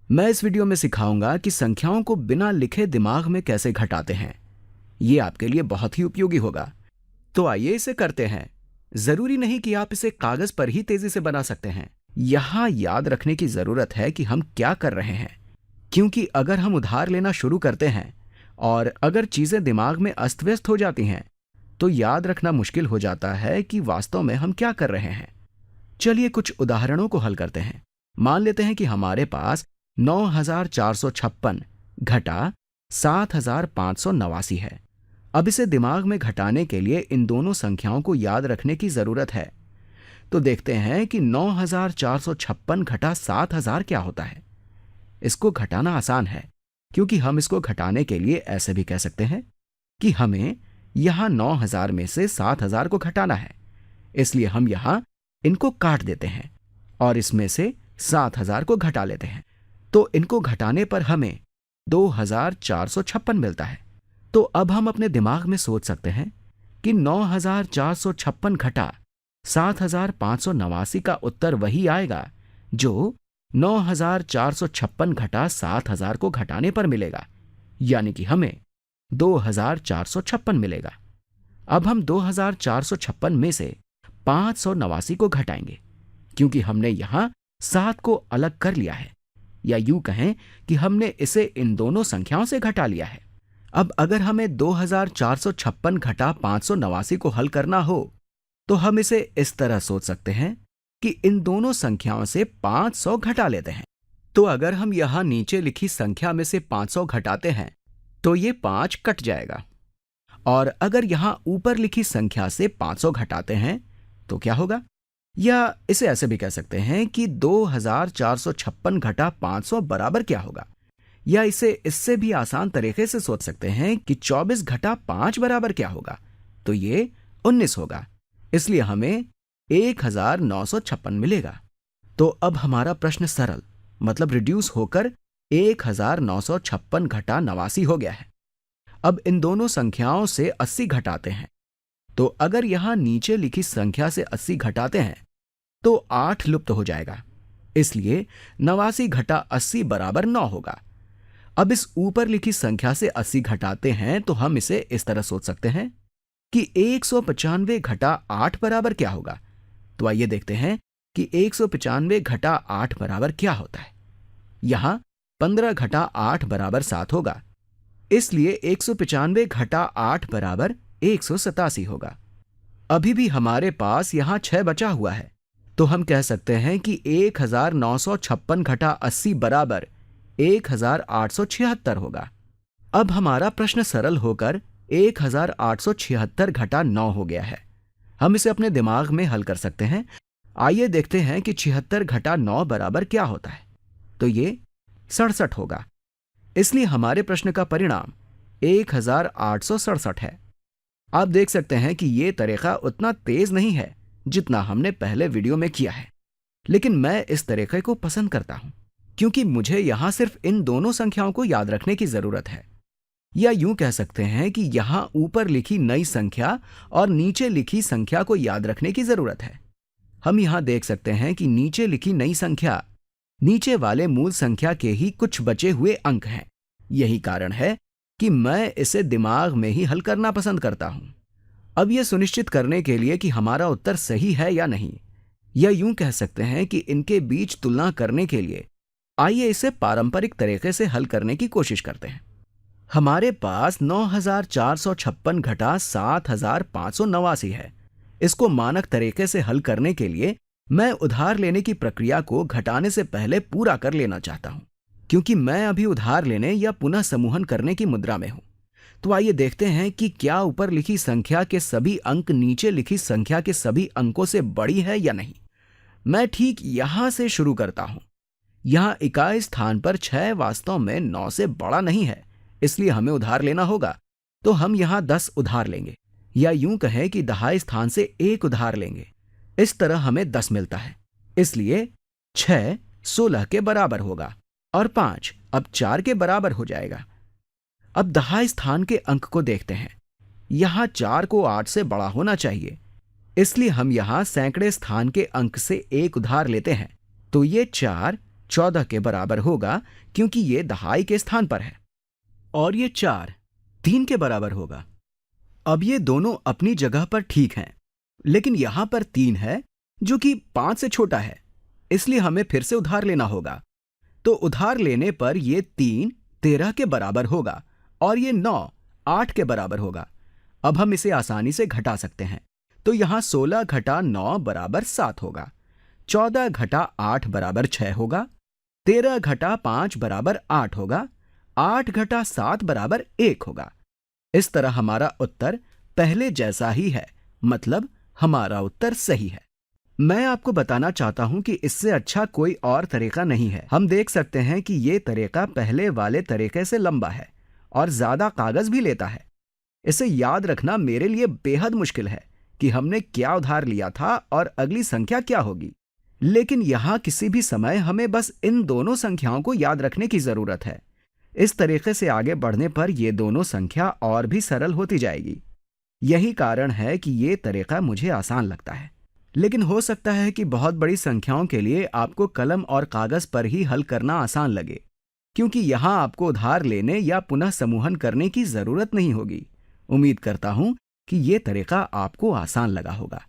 मैं इस वीडियो में सिखाऊंगा कि संख्याओं को बिना लिखे दिमाग में कैसे घटाते हैं। ये आपके लिए बहुत ही उपयोगी होगा। तो आइए इसे करते हैं। जरूरी नहीं कि आप इसे कागज पर ही तेजी से बना सकते हैं। यहां याद रखने की जरूरत है कि हम क्या कर रहे हैं, क्योंकि अगर हम उधार लेना शुरू करते हैं और अगर चीजें दिमाग में अस्त व्यस्त हो जाती हैं, तो याद रखना मुश्किल हो जाता है कि वास्तव में हम क्या कर रहे हैं। चलिए कुछ उदाहरणों को हल करते हैं। मान लेते हैं कि हमारे पास 9456 घटा 7589 है। अब इसे दिमाग में घटाने के लिए इन दोनों संख्याओं को याद रखने की जरूरत है। तो देखते हैं कि 9456 घटा 7000 क्या होता है। इसको घटाना आसान है, क्योंकि हम इसको घटाने के लिए ऐसे भी कह सकते हैं कि हमें यहां 9000 में से 7000 को घटाना है। इसलिए हम यहां इनको काट देते हैं और इसमें से 7000 को घटा लेते हैं। तो इनको घटाने पर हमें 2456 मिलता है। तो अब हम अपने दिमाग में सोच सकते हैं कि 9456 घटा 7589 का उत्तर वही आएगा जो 9456 घटा 7000 को घटाने पर मिलेगा, यानी कि हमें 2456 मिलेगा। अब हम 2456 में से 589 को घटाएंगे, क्योंकि हमने यहां 7 को अलग कर लिया है, या यूं कहें कि हमने इसे इन दोनों संख्याओं से घटा लिया है। अब अगर हमें 2456 घटा 589 को हल करना हो, तो हम इसे इस तरह सोच सकते हैं कि इन दोनों संख्याओं से 500 घटा लेते हैं। तो अगर हम यहां नीचे लिखी संख्या में से 500 घटाते हैं, तो ये 5 कट जाएगा। और अगर यहां ऊपर लिखी संख्या से 500 घटाते हैं तो क्या होगा? या इसे ऐसे भी कह सकते हैं कि 2456 घटा 500 बराबर क्या होगा? या इसे इससे भी आसान तरीके से सोच सकते हैं कि 24 घटा 5 बराबर क्या होगा? तो ये 19 होगा। इसलिए हमें 1956 मिलेगा। तो अब हमारा प्रश्न सरल मतलब रिड्यूस होकर 1956 घटा 89 हो गया है। अब इन दोनों संख्याओं से 80 घटाते हैं। तो अगर यहां नीचे लिखी संख्या से 80 घटाते हैं तो 8 लुप्त हो जाएगा। इसलिए 89 घटा 80 बराबर 9 होगा। अब इस ऊपर लिखी संख्या से 80 घटाते हैं तो हम इसे इस तरह सोच सकते हैं कि 195 घटा 8 बराबर क्या होगा। तो आइए देखते हैं कि 195 घटा 8 बराबर क्या होता है। यहां 15 घटा 8 बराबर 7 होगा। इसलिए 195 घटा 8 बराबर 187 होगा। अभी भी हमारे पास यहां 6 बचा हुआ है, तो हम कह सकते हैं कि 1956 घटा 80 बराबर 1876 होगा। अब हमारा प्रश्न सरल होकर 1876 घटा 9 हो गया है। हम इसे अपने दिमाग में हल कर सकते हैं। आइए देखते हैं कि 76 घटा 9 बराबर क्या होता है। तो ये 67 होगा। इसलिए हमारे प्रश्न का परिणाम 1867 है। आप देख सकते हैं कि यह तरीका उतना तेज नहीं है जितना हमने पहले वीडियो में किया है, लेकिन मैं इस तरीके को पसंद करता हूं, क्योंकि मुझे यहां सिर्फ इन दोनों संख्याओं को याद रखने की जरूरत है। या यूं कह सकते हैं कि यहां ऊपर लिखी नई संख्या और नीचे लिखी संख्या को याद रखने की जरूरत है। हम यहां देख सकते हैं कि नीचे लिखी नई संख्या नीचे वाले मूल संख्या के ही कुछ बचे हुए अंक हैं। यही कारण है कि मैं इसे दिमाग में ही हल करना पसंद करता हूं। अब यह सुनिश्चित करने के लिए कि हमारा उत्तर सही है या नहीं, या यूं कह सकते हैं कि इनके बीच तुलना करने के लिए आइए इसे पारंपरिक तरीके से हल करने की कोशिश करते हैं। हमारे पास 9456 घटा 7589 है। इसको मानक तरीके से हल करने के लिए मैं उधार लेने की प्रक्रिया को घटाने से पहले पूरा कर लेना चाहता हूं, क्योंकि मैं अभी उधार लेने या पुनः समूहन करने की मुद्रा में हूं। तो आइए देखते हैं कि क्या ऊपर लिखी संख्या के सभी अंक नीचे लिखी संख्या के सभी अंकों से बड़ी है या नहीं। मैं ठीक यहां से शुरू करता हूं। यहां इकाई स्थान पर 6 वास्तव में 9 से बड़ा नहीं है, इसलिए हमें उधार लेना होगा। तो हम यहां 10 उधार लेंगे, या यूं कहें कि दहाई स्थान से 1 उधार लेंगे। इस तरह हमें 10 मिलता है। इसलिए 6 16 के बराबर होगा और 5 अब 4 के बराबर हो जाएगा। अब दहाई स्थान के अंक को देखते हैं। यहां 4 को 8 से बड़ा होना चाहिए, इसलिए हम यहां सैकड़े स्थान के अंक से 1 उधार लेते हैं। तो ये 4 14 के बराबर होगा क्योंकि ये दहाई के स्थान पर है। और ये 4 3 के बराबर होगा। अब ये दोनों अपनी जगह पर ठीक हैं, लेकिन यहां पर 3 है जो कि 5 से छोटा है, इसलिए हमें फिर से उधार लेना होगा। तो उधार लेने पर ये 3 13 के बराबर होगा और ये 9 8 के बराबर होगा। अब हम इसे आसानी से घटा सकते हैं। तो यहां 16 घटा 9 बराबर 7 होगा, 14 घटा 8 बराबर 6 होगा, 13 घटा 5 बराबर 8 होगा, 8 घटा 7 बराबर 1 होगा। इस तरह हमारा उत्तर पहले जैसा ही है, मतलब हमारा उत्तर सही है। मैं आपको बताना चाहता हूं कि इससे अच्छा कोई और तरीका नहीं है। हम देख सकते हैं कि ये तरीका पहले वाले तरीके से लंबा है और ज्यादा कागज भी लेता है। इसे याद रखना मेरे लिए बेहद मुश्किल है कि हमने क्या उधार लिया था और अगली संख्या क्या होगी। लेकिन यहां किसी भी समय हमें बस इन दोनों संख्याओं को याद रखने की जरूरत है। इस तरीके से आगे बढ़ने पर ये दोनों संख्या और भी सरल होती जाएगी। यही कारण है कि ये तरीका मुझे आसान लगता है। लेकिन हो सकता है कि बहुत बड़ी संख्याओं के लिए आपको कलम और कागज पर ही हल करना आसान लगे, क्योंकि यहां आपको उधार लेने या पुनः समूहन करने की जरूरत नहीं होगी। उम्मीद करता हूं कि ये तरीका आपको आसान लगा होगा।